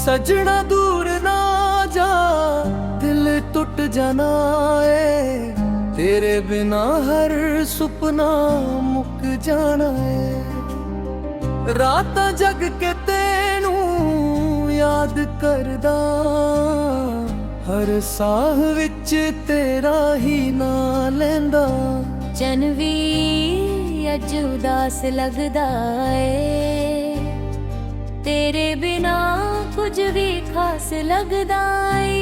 सजना दूर ना जा, दिल टूट जाना है, तेरे बिना हर सुपना मुक जाना है। रात जग के तेनू याद करदा, हर साह विच तेरा ही ना लैंदा। चन भी अज उदास लगदा है, तेरे बिना कुछ भी खास लगदा है।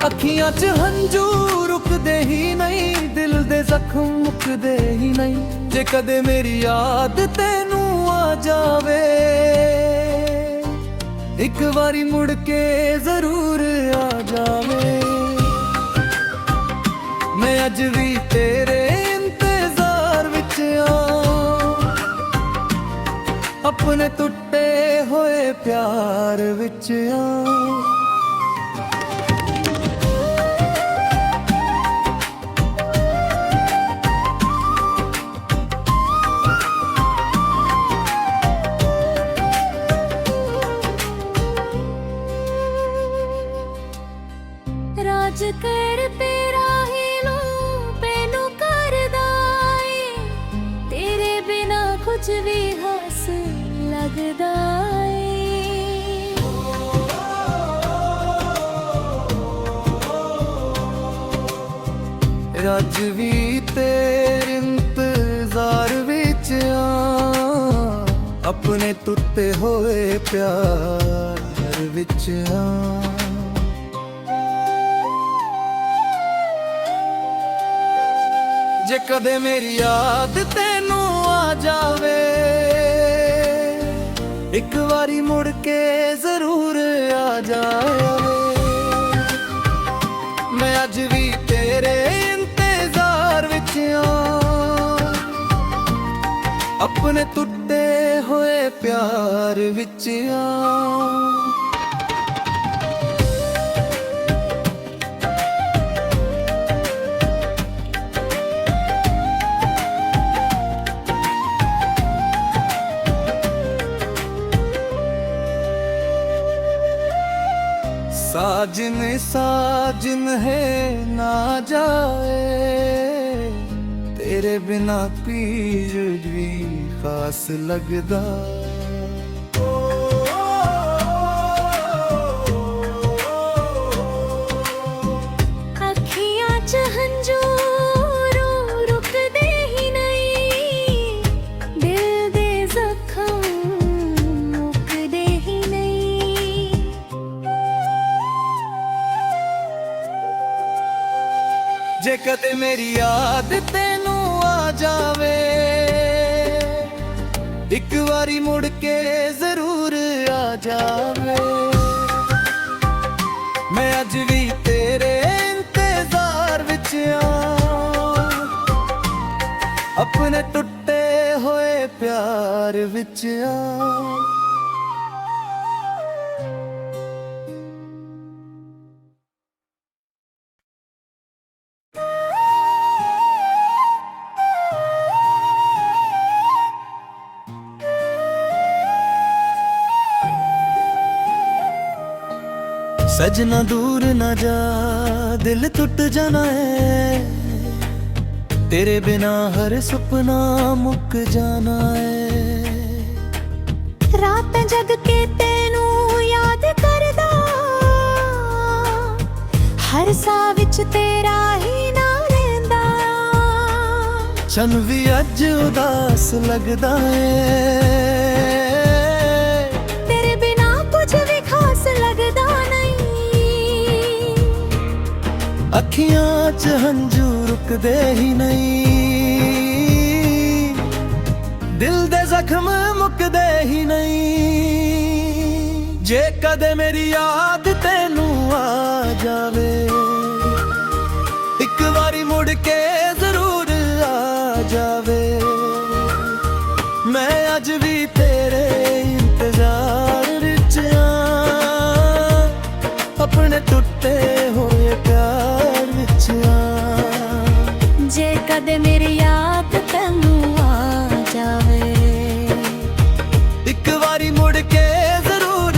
अखियां च हंजू रुकदे ही नहीं, दिल दे जख्म मुकदे ही नहीं। जे कदे मेरी याद तेनू आ जावे, एक बारी मुड़ के जरूर आ जावे। मैं अज भी तेरे इंतजार विच अपने टुटे होए प्यार विच राज कर तेरा ही लो पेनू करदा है, तेरे बिना कुछ भी खास लगदा है। अज भी तेरे इंतजार विच अपने टुटे होए प्यार विच जे कदे मेरी याद तेनू आ जावे, एक बारी मुड़ के जरूर आ जावे। मैं अज भी तेरे इंतजार विच अपने टुटे होए प्यार विच साजन साजन है ना जाए, तेरे बिना पीर भी खास लगदा। अखियां च हंजू रुकदे ही नहीं, दिल दे जख्म मुकदे ही नहीं। जे कदे मेरी याद तेनू आ जावे, एक बारी मुड़ के जरूर आ जावे। मैं अज भी तेरे इंतजार विच अपने टुटे होए प्यार विच सजना दूर न जा, दिल टूट जाना है, तेरे बिना हर सुपना मुक जाना है। रात जग के तेनू याद करदा, हर साह विच तेरा ही ना लैंदा। चन भी अज उदास लगदा है, तेरे बिना कुछ भी खास लगदा नहीं। अखियां च हंजू रुकदे ही नहीं, दिल दे जख्म मुकदे ही नहीं। जे कदे मेरी याद तेनू आ जावे, एक बारी मुड़ के जरूर आ जावे। मैं अज भी तेरे इंतजार विच अपने टुटे होए प्यार विच जे कदे मेरी याद तेनू आ जावे, एक बारी मुड़ के जरूर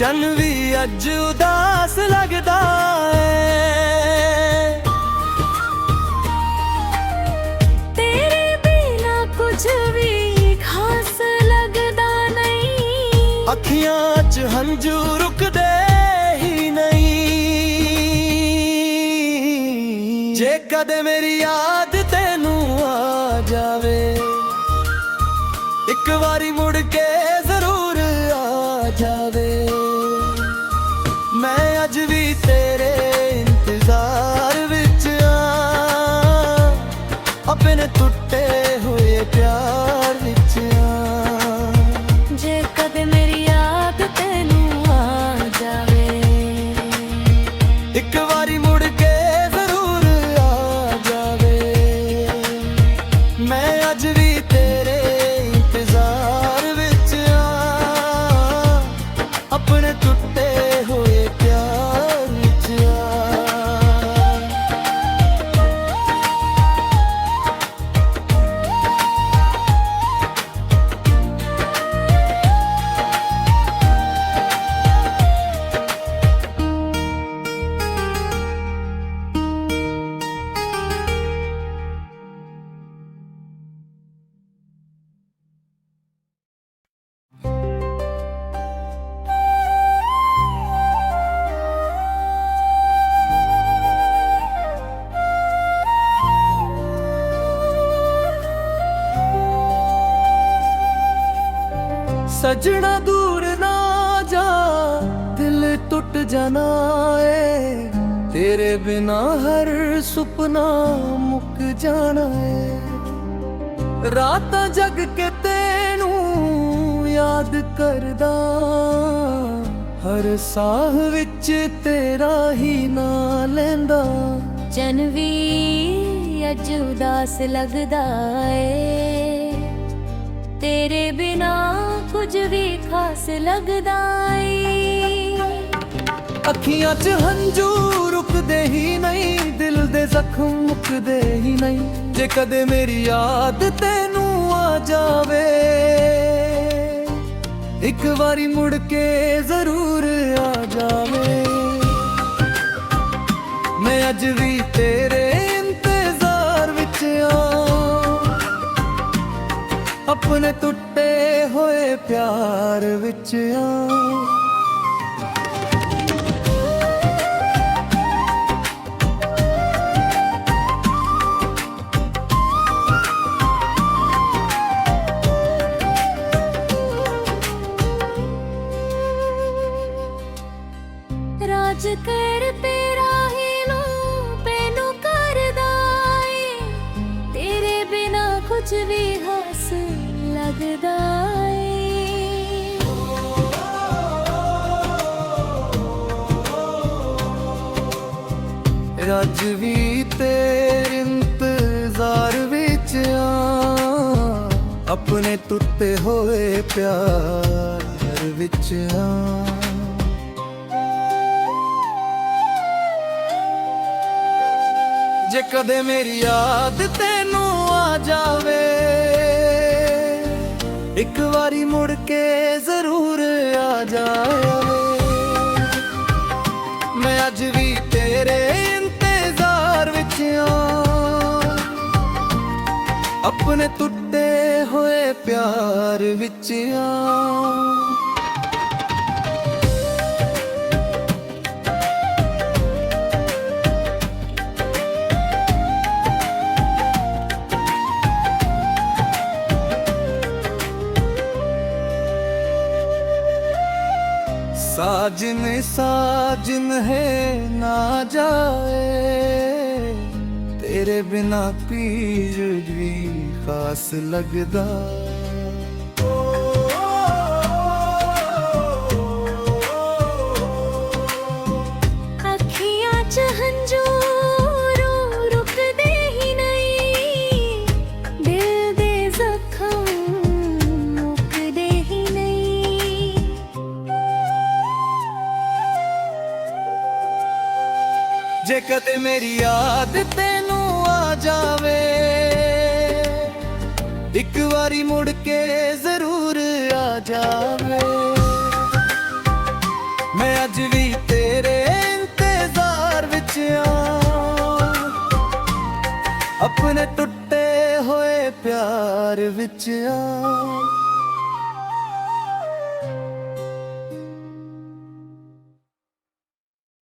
ਚੰਨ ਵੀ ਅੱਜ ਉਦਾਸ ਲੱਗਦਾ ਏ। ਤੇਰੇ ਬਿਨਾ ਕੁਝ ਵੀ ਖਾਸ ਲੱਗਦਾ ਨਹੀਂ। ਅੱਖੀਆਂ 'ਚ ਹੰਝੂ ਰੁਕਦੇ ਹੀ ਨਹੀਂ। ਜੇ ਕਦੇ ਮੇਰੀ ਯਾਦ ਤੈਨੂੰ ਆ ਜਾਵੇ, ਇੱਕ ਵਾਰੀ ਮੁੜ ਕੇ ਜ਼ਰੂਰ ਆ ਜਾਵੇ। ਮੈਂ ਅੱਜ ਵੀ ਤੇਰੇ ਇੰਤਜ਼ਾਰ ਵਿੱਚ ਆਂ, ਆਪਣੇ ਟੁੱਟੇ ਹੋਏ ਪਿਆਰ ਵਿੱਚ ਆਂ। ਜੇ ਕਦੇ ਮੇਰੀ ਯਾਦ ਤੈਨੂੰ ਆ ਜਾਵੇ, ਇੱਕ ਵਾਰੀ ਮੁੜ ਕੇ ਜ਼ਰੂਰ ਆ ਜਾਵੇ। ਮੈਂ ਅੱਜ ਵੀ ਤੇਰੇ ਇੰਤਜ਼ਾਰ ਵਿੱਚ ਆਂ, ਆਪਣੇ ਟੁੱਟੇ ਹੋਏ ਪਿਆਰ ਵਿੱਚ ਆਂ। ਸਜਣਾ ਦੂਰ ਨਾ ਜਾ, ਦਿਲ ਟੁੱਟ ਜਾਣਾ ਏ। ਤੇਰੇ ਬਿਨਾ ਹਰ ਸੁਪਨਾ ਮੁੱਕ ਜਾਣਾ ਏ। ਰਾਤਾਂ ਜਗ ਕੇ ਤੈਨੂੰ ਯਾਦ ਕਰਦਾ, ਹਰ ਸਾਹ ਵਿੱਚ ਤੇਰਾ ਹੀ ਨਾਂ ਲੈਂਦਾ। ਚੰਨ ਵੀ ਅੱਜ ਉਦਾਸ ਲੱਗਦਾ ਏ। ਤੇਰੇ ਬਿਨਾ ਕੁਝ ਵੀ ਖਾਸ ਲੱਗਦਾ ਏ। ਅੱਖੀਆਂ 'ਚ ਹੰਝੂ ਰੁਕਦੇ ਹੀ ਨਹੀਂ, ਦਿਲ ਦੇ ਜ਼ਖਮ ਮੁੱਕਦੇ ਹੀ ਨਹੀਂ। ਜੇ ਕਦੇ ਮੇਰੀ ਯਾਦ ਤੈਨੂੰ ਆ ਜਾਵੇ, ਇੱਕ ਵਾਰੀ ਮੁੜ ਕੇ ਜ਼ਰੂਰ ਆ ਜਾਵੇ। ਮੈਂ ਅੱਜ ਵੀ ਤੇਰੇ ਇੰਤਜ਼ਾਰ ਵਿੱਚ ਆਂ, ਆਪਣੇ ਟੁੱਟੇ ਹੋਏ ਪਿਆਰ ਵਿੱਚ ਆਂ। ਰਾਜ ਕਰ ਤੇਰਾ ਹੀ ਨੂੰ ਪੈਨੂੰ ਕਰਦਾ ਏ। ਤੇਰੇ ਬਿਨਾ ਕੁਝ ਵੀ ਖਾਸ ਲੱਗਦਾ ਏ। ਅੱਜ ਵੀ ਤੇਰੇ ਇੰਤਜ਼ਾਰ ਵਿੱਚ ਆਂ, ਆਪਣੇ ਟੁੱਟੇ ਹੋਏ ਪਿਆਰ ਵਿੱਚ ਆਂ। ਜੇ ਕਦੇ ਮੇਰੀ ਯਾਦ ਤੈਨੂੰ ਆ ਜਾਵੇ, ਇੱਕ ਵਾਰੀ ਮੁੜ ਕੇ ਜ਼ਰੂਰ ਆ ਜਾਵੇ। ਮੈਂ ਅੱਜ ਵੀ ਤੇਰੇ ਇੰਤਜ਼ਾਰ ਵਿੱਚ ਆਂ, ਆਪਣੇ ਟੁੱਟੇ ਹੋਏ ਪਿਆਰ ਵਿੱਚ ਆਂ। साजन साजन है ना जाए, तेरे बिना पीर भी खास लगदा। ਅੱਖੀਆਂ 'ਚ ਹੰਝੂ ਰੁਕਦੇ ਹੀ ਨਹੀਂ। ਦਿਲ ਦੇ ਜ਼ਖਮ ਮੁੱਕਦੇ ਹੀ ਨਹੀਂ। ਜੇ ਕਦੇ ਮੇਰੀ ਯਾਦ ਤੈਨੂੰ ਆ ਜਾਵੇ, ਇੱਕ ਵਾਰੀ ਮੁੜ ਕੇ ਜ਼ਰੂਰ ਆ ਜਾਵੇ। ਅੱਜ ਵੀ ਤੇਰੇ ਇੰਤਜ਼ਾਰ ਵਿੱਚ ਆ ਆਪਣੇ ਟੁੱਟੇ ਹੋਏ ਪਿਆਰ ਵਿੱਚ ਆ